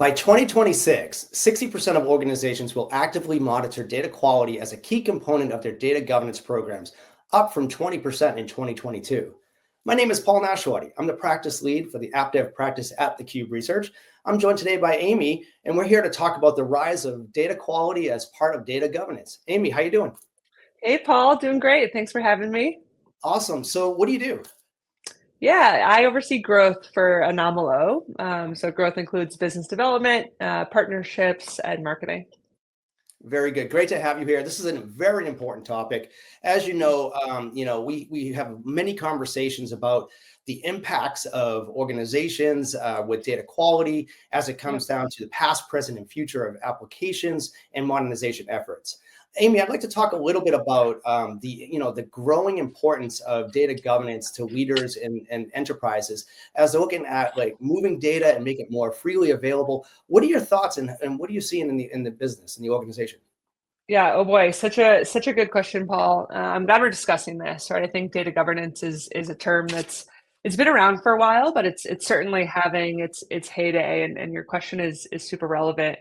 By 2026, 60% of organizations will actively monitor data quality as a key component of their data governance programs, up from 20% in 2022. My name is Paul Nashawaty. I'm the practice lead for the App Dev practice at theCUBE Research. I'm joined today by Amy, and we're here to talk about the rise of data quality as part of data governance. Amy, how you doing? Hey, Paul, doing great. Thanks for having me. Awesome. So what do you do? Yeah, I oversee growth for Anomalo. So growth includes business development, partnerships, and marketing. Very good. Great to have you here. This is a very important topic. As you know, we have many conversations about the impacts of organizations with data quality as it Yep. comes down to the past, present, and future of applications and modernization efforts. Amy, I'd like to talk a little bit about the growing importance of data governance to leaders and enterprises as they're looking at like moving data and make it more freely available. What are your thoughts and what are you seeing in the business, in the organization? Yeah. Oh boy, such a good question, Paul. I'm glad we're discussing this, right? I think data governance is a term it's been around for a while, but it's certainly having its heyday. And your question is super relevant.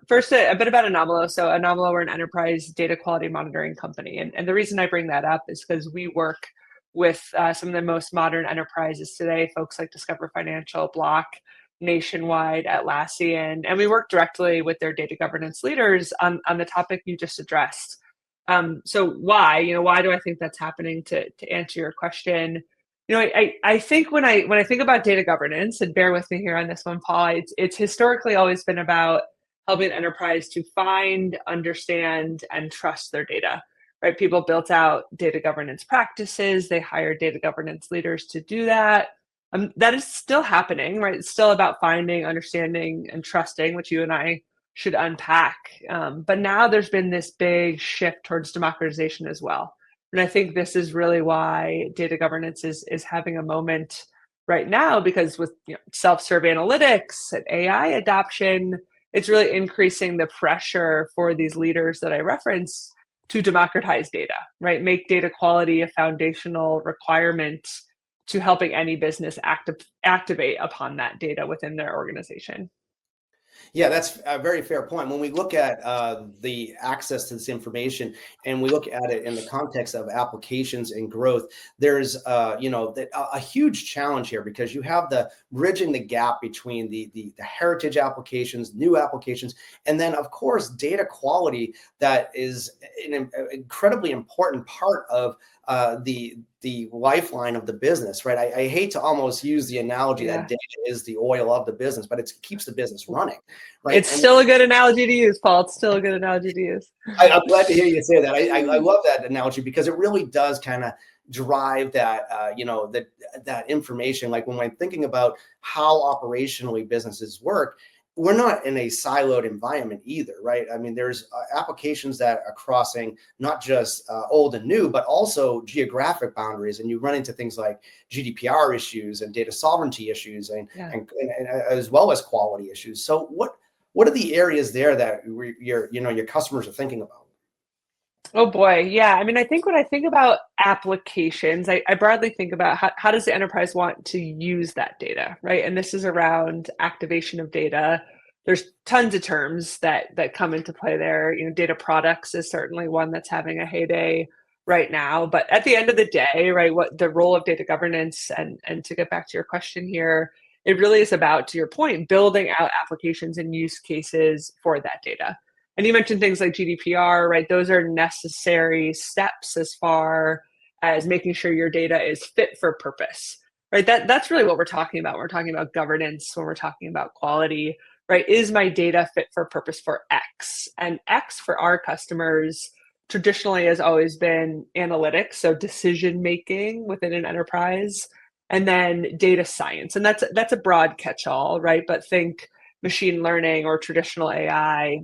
First, a bit about Anomalo. So Anomalo, we're an enterprise data quality monitoring company. And the reason I bring that up is because we work with some of the most modern enterprises today, folks like Discover Financial, Block, Nationwide, Atlassian, and we work directly with their data governance leaders on the topic you just addressed. So why do I think that's happening? To answer your question, I think when I think about data governance, and bear with me here on this one, Paul, it's historically always been about helping enterprise to find, understand, and trust their data, right? People built out data governance practices. They hired data governance leaders to do that. That is still happening, right? It's still about finding, understanding, and trusting, which you and I should unpack. But now there's been this big shift towards democratization as well. And I think this is really why data governance is having a moment right now, because with self-serve analytics and AI adoption, it's really increasing the pressure for these leaders that I reference to democratize data, right? Make data quality a foundational requirement to helping any business activate upon that data within their organization. Yeah, that's a very fair point. When we look at the access to this information and we look at it in the context of applications and growth, there's a huge challenge here because you have the bridging the gap between the heritage applications, new applications, and then of course data quality that is an incredibly important part of the lifeline of the business, right? I hate to almost use the analogy that data is the oil of the business, but it keeps the business running, right? It's still a good analogy to use, Paul. It's still a good analogy to use. I'm glad to hear you say that. I love that analogy because it really does kind of drive that, that information. Like when I'm thinking about how operationally businesses work, we're not in a siloed environment either, right? I mean, there's applications that are crossing not just old and new, but also geographic boundaries. And you run into things like GDPR issues and data sovereignty issues and as well as quality issues. So what are the areas there that your customers are thinking about? Oh boy, yeah. I mean, I think when I think about applications, I broadly think about how does the enterprise want to use that data, right? And this is around activation of data. There's tons of terms that come into play there. Data products is certainly one that's having a heyday right now. But at the end of the day, right, what the role of data governance and to get back to your question here, it really is about, to your point, building out applications and use cases for that data. And you mentioned things like GDPR, right? Those are necessary steps as far as making sure your data is fit for purpose, right? That's really what we're talking about. We're talking about governance when we're talking about quality, right? Is my data fit for purpose for X? And X for our customers traditionally has always been analytics, so decision making within an enterprise, and then data science. And that's a broad catch-all, right? But think machine learning or traditional AI,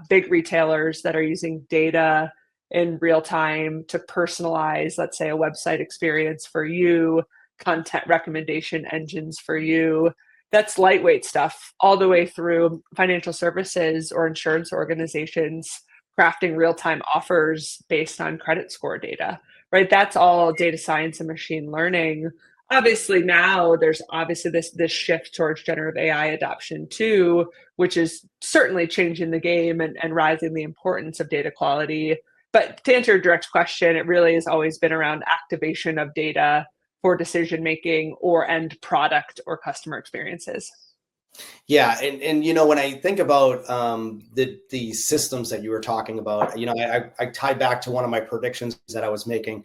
big retailers that are using data in real time to personalize, let's say, a website experience for you, content recommendation engines for you. That's lightweight stuff, all the way through financial services or insurance organizations crafting real-time offers based on credit score data, right? That's all data science and machine learning obviously now there's obviously this shift towards generative AI adoption too, which is certainly changing the game and rising the importance of data quality. But to answer your direct question, it really has always been around activation of data for decision making or end product or customer experiences. Yeah, and when I think about the systems that you were talking about, I tie back to one of my predictions that I was making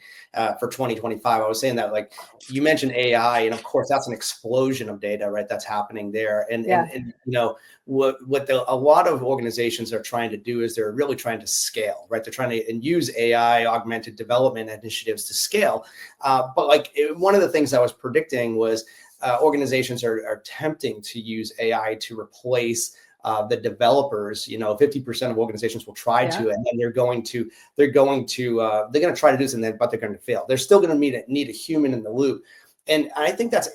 for 2025. I was saying that, like, you mentioned AI, and of course that's an explosion of data, right? That's happening there, and Yeah. and a lot of organizations are trying to do is they're really trying to scale, right? They're trying to use AI augmented development initiatives to scale, but like one of the things I was predicting was organizations are attempting to use AI to replace the developers. 50% of organizations will try Yeah. to, and then they're going to try to do something, but they're going to fail. They're still going to need a human in the loop. And I think that's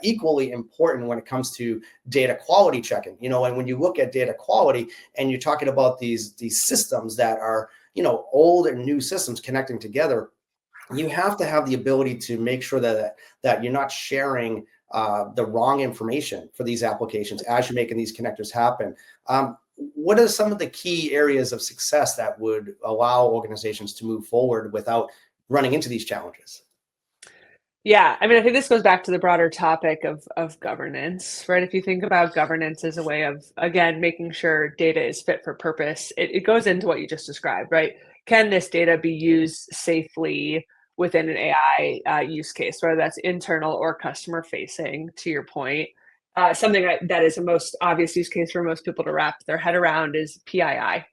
equally important when it comes to data quality checking. And when you look at data quality and you're talking about these systems that are, old and new systems connecting together, you have to have the ability to make sure that you're not sharing the wrong information for these applications as you're making these connectors happen. What are some of the key areas of success that would allow organizations to move forward without running into these challenges? Yeah, I mean, I think this goes back to the broader topic of governance, right? If you think about governance as a way of, again, making sure data is fit for purpose, it goes into what you just described, right? Can this data be used safely within an AI use case, whether that's internal or customer facing, to your point? Something that is the most obvious use case for most people to wrap their head around is PII,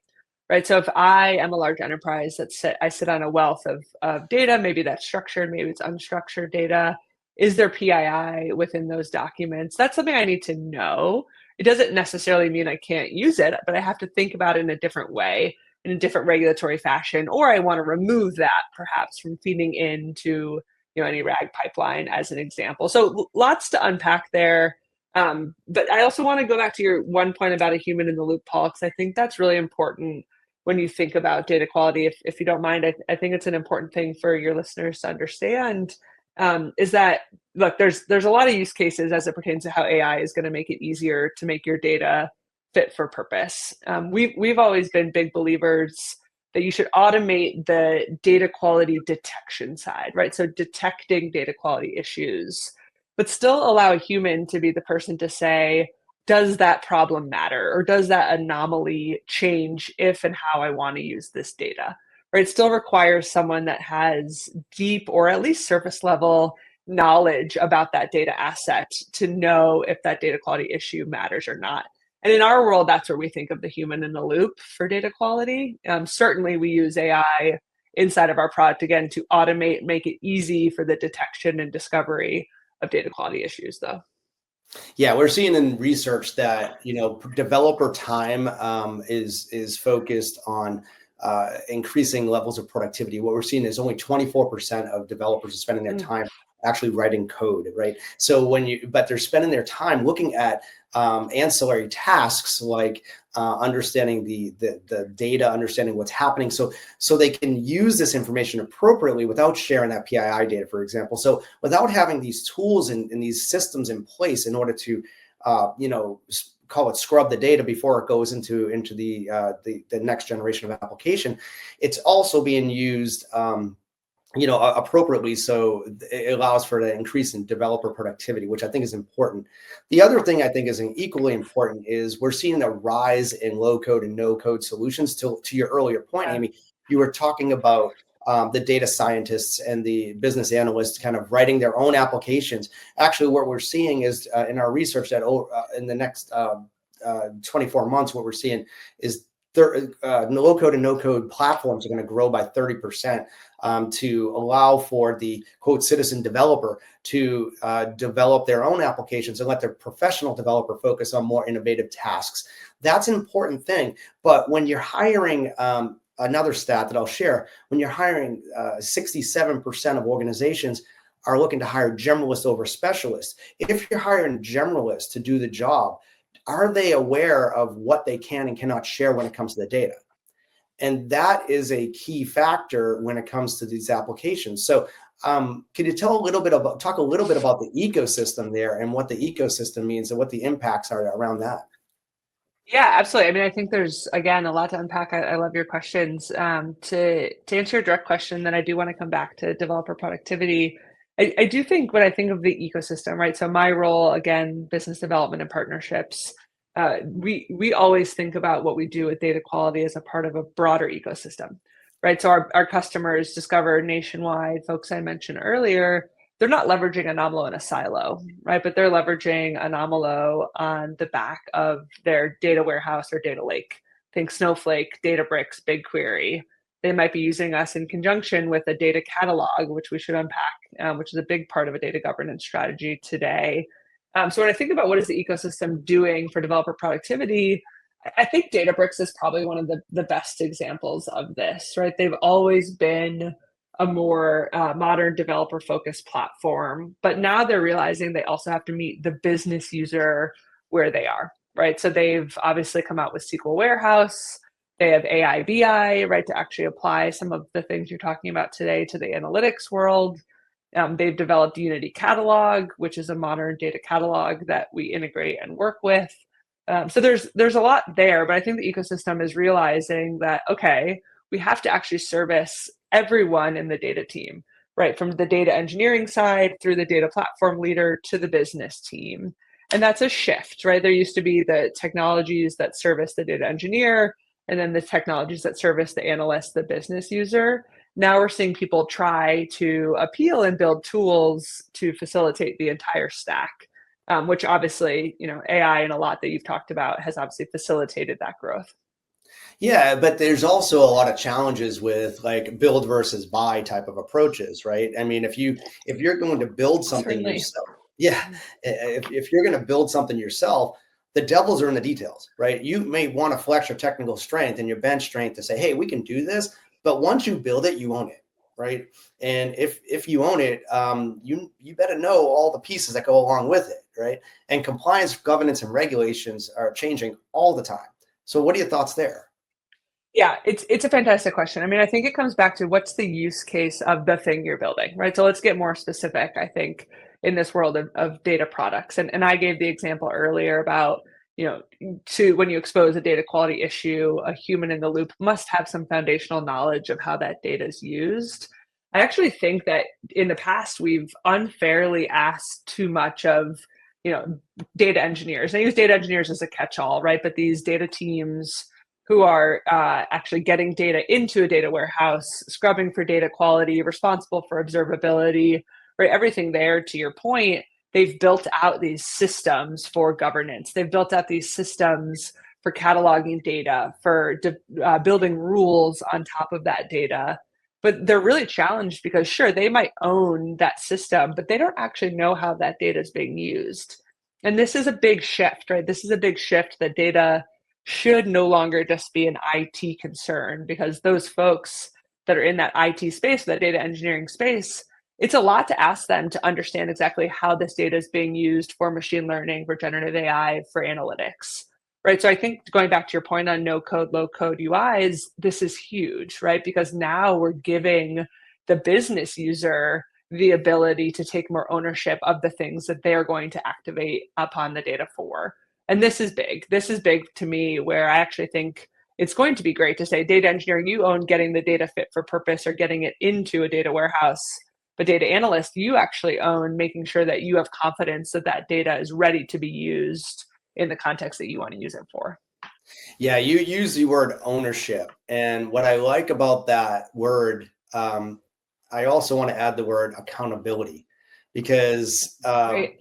right? So if I am a large enterprise I sit on a wealth of data, maybe that's structured, maybe it's unstructured data. Is there PII within those documents? That's something I need to know. It doesn't necessarily mean I can't use it, but I have to think about it in a different way, in a different regulatory fashion, or I want to remove that perhaps from feeding into any RAG pipeline as an example. So lots to unpack there. But I also want to go back to your one point about a human in the loop, Paul, because I think that's really important when you think about data quality. If you don't mind, I think it's an important thing for your listeners to understand, is that, look, there's a lot of use cases as it pertains to how AI is going to make it easier to make your data fit for purpose. We've always been big believers that you should automate the data quality detection side, right? So detecting data quality issues, but still allow a human to be the person to say, does that problem matter, or does that anomaly change if and how I want to use this data? Right? It still requires someone that has deep or at least surface level knowledge about that data asset to know if that data quality issue matters or not. And in our world, that's where we think of the human in the loop for data quality. Certainly, we use AI inside of our product, again, to automate, make it easy for the detection and discovery of data quality issues, though. Yeah, we're seeing in research that developer time is focused on increasing levels of productivity. What we're seeing is only 24% of developers are spending their time actually writing code, right? So but they're spending their time looking at ancillary tasks like understanding the data, understanding what's happening, so they can use this information appropriately without sharing that PII data, for example. So without having these tools and these systems in place in order to call it scrub the data before it goes into the next generation of application, it's also being used appropriately. So it allows for the increase in developer productivity, which I think is important. The other thing I think is equally important is we're seeing a rise in low code and no code solutions. To your earlier point, Amy, you were talking about the data scientists and the business analysts kind of writing their own applications. Actually, what we're seeing is in our research that in the next 24 months, what we're seeing is low code and no code platforms are going to grow by 30% to allow for the quote citizen developer to develop their own applications and let their professional developer focus on more innovative tasks. That's an important thing. But when you're hiring, another stat that I'll share, when you're hiring, 67% of organizations are looking to hire generalists over specialists. If you're hiring generalists to do the job, are they aware of what they can and cannot share when it comes to the data? And that is a key factor when it comes to these applications. So can you talk a little bit about the ecosystem there and what the ecosystem means and what the impacts are around that? Yeah, absolutely. I mean, I think there's again a lot to unpack. I love your questions. To answer your direct question, then I do want to come back to developer productivity. I do think when I think of the ecosystem, right? So my role, again, business development and partnerships. We always think about what we do with data quality as a part of a broader ecosystem, right? So our customers Discover, Nationwide, folks I mentioned earlier, they're not leveraging Anomalo in a silo, right? But they're leveraging Anomalo on the back of their data warehouse or data lake. Think Snowflake, Databricks, BigQuery. They might be using us in conjunction with a data catalog, which we should unpack, which is a big part of a data governance strategy today. So when I think about what is the ecosystem doing for developer productivity, I think Databricks is probably one of the best examples of this, right? They've always been a more modern developer focused platform, but now they're realizing they also have to meet the business user where they are, right? So they've obviously come out with SQL Warehouse. They have AI BI, right, to actually apply some of the things you're talking about today to the analytics world. They've developed Unity Catalog, which is a modern data catalog that we integrate and work with. So there's a lot there, but I think the ecosystem is realizing that, okay, we have to actually service everyone in the data team, right? From the data engineering side through the data platform leader to the business team. And that's a shift, right? There used to be the technologies that service the data engineer, and then the technologies that service the analyst, the business user. Now we're seeing people try to appeal and build tools to facilitate the entire stack, which obviously, AI and a lot that you've talked about has obviously facilitated that growth. Yeah, but there's also a lot of challenges with like build versus buy type of approaches, right? I mean, if you're going to build something Certainly. yourself, yeah, if you're going to build something yourself, the devils are in the details, right? You may want to flex your technical strength and your bench strength to say, hey, we can do this, but once you build it, you own it, right? And if you own it, you better know all the pieces that go along with it, right? And compliance, governance, and regulations are changing all the time. So, what are your thoughts there? Yeah, it's a fantastic question. I mean, I think it comes back to what's the use case of the thing you're building, right? So let's get more specific, I think, in this world of data products. And I gave the example earlier about, to when you expose a data quality issue, a human in the loop must have some foundational knowledge of how that data is used. I actually think that in the past we've unfairly asked too much of, data engineers. I use data engineers as a catch-all, right? But these data teams who are actually getting data into a data warehouse, scrubbing for data quality, responsible for observability, right? Everything there, to your point, they've built out these systems for governance. They've built out these systems for cataloging data, for building rules on top of that data. But they're really challenged because, sure, they might own that system, but they don't actually know how that data is being used. And this is a big shift, right? This is a big shift that data should no longer just be an IT concern, because those folks that are in that IT space, that data engineering space, it's a lot to ask them to understand exactly how this data is being used for machine learning, for generative AI, for analytics, right? So I think going back to your point on no code, low code UIs, this is huge, right? Because now we're giving the business user the ability to take more ownership of the things that they're going to activate upon the data for. And this is big. This is big to me, where I actually think it's going to be great to say data engineering, you own getting the data fit for purpose or getting it into a data warehouse. But data analyst, you actually own making sure that you have confidence that that data is ready to be used in the context that you want to use it for. Yeah, you use the word ownership. And what I like about that word, I also want to add the word accountability, because, Right.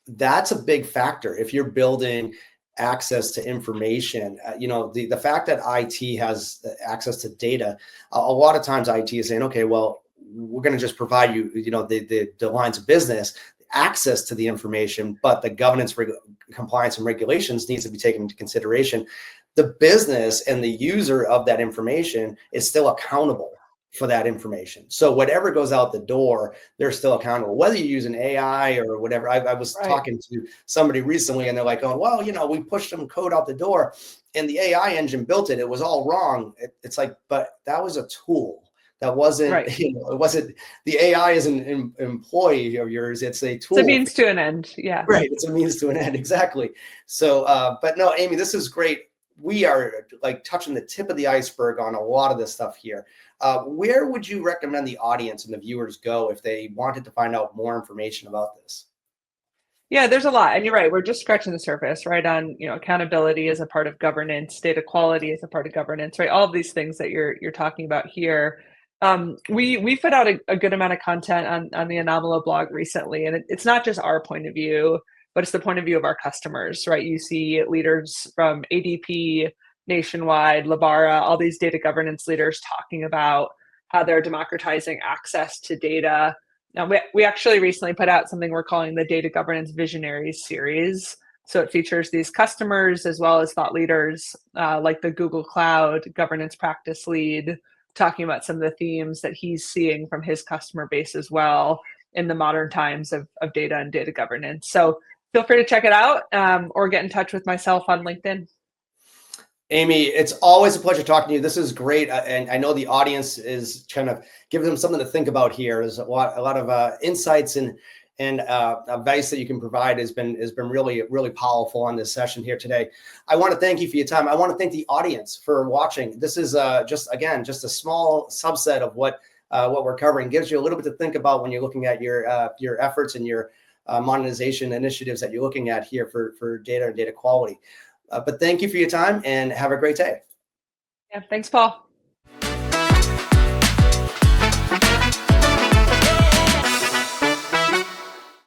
that's a big factor. If you're building access to information, the fact that IT has access to data, a lot of times IT is saying, okay, well, we're going to just provide you, the lines of business access to the information, but the governance, compliance, and regulations needs to be taken into consideration. The business and the user of that information is still accountable, for that information. So whatever goes out the door, they're still accountable, whether you use an AI or whatever. I was talking to somebody recently and they're like, oh, well, we pushed some code out the door and the AI engine built it. It was all wrong. It's like, but that was a tool. That wasn't, it wasn't, the AI is an employee of yours. It's a tool. It's a means to an end. Yeah. Right. It's a means to an end. Exactly. So, but no, Amy, this is great. We are like touching the tip of the iceberg on a lot of this stuff here. Where would you recommend the audience and the viewers go if they wanted to find out more information about this? Yeah, there's a lot. And you're right. We're just scratching the surface, right? On, accountability as a part of governance, data quality as a part of governance, right? All of these things that you're talking about here. We put out a good amount of content on the Anomalo blog recently, and it's not just our point of view, but it's the point of view of our customers, right? You see leaders from ADP, Nationwide, Labara, all these data governance leaders talking about how they're democratizing access to data. Now, we actually recently put out something we're calling the Data Governance Visionaries series. So it features these customers as well as thought leaders like the Google Cloud governance practice lead, talking about some of the themes that he's seeing from his customer base as well in the modern times of data and data governance. So feel free to check it out or get in touch with myself on LinkedIn. Amy, it's always a pleasure talking to you. This is great. And I know the audience is kind of giving them something to think about here. There's a lot of insights and advice that you can provide has been really, really powerful on this session here today. I want to thank you for your time. I want to thank the audience for watching. This is just a small subset of what we're covering. Gives you a little bit to think about when you're looking at your efforts and your modernization initiatives that you're looking at here for data and data quality. But thank you for your time and have a great day. Yeah, thanks, Paul.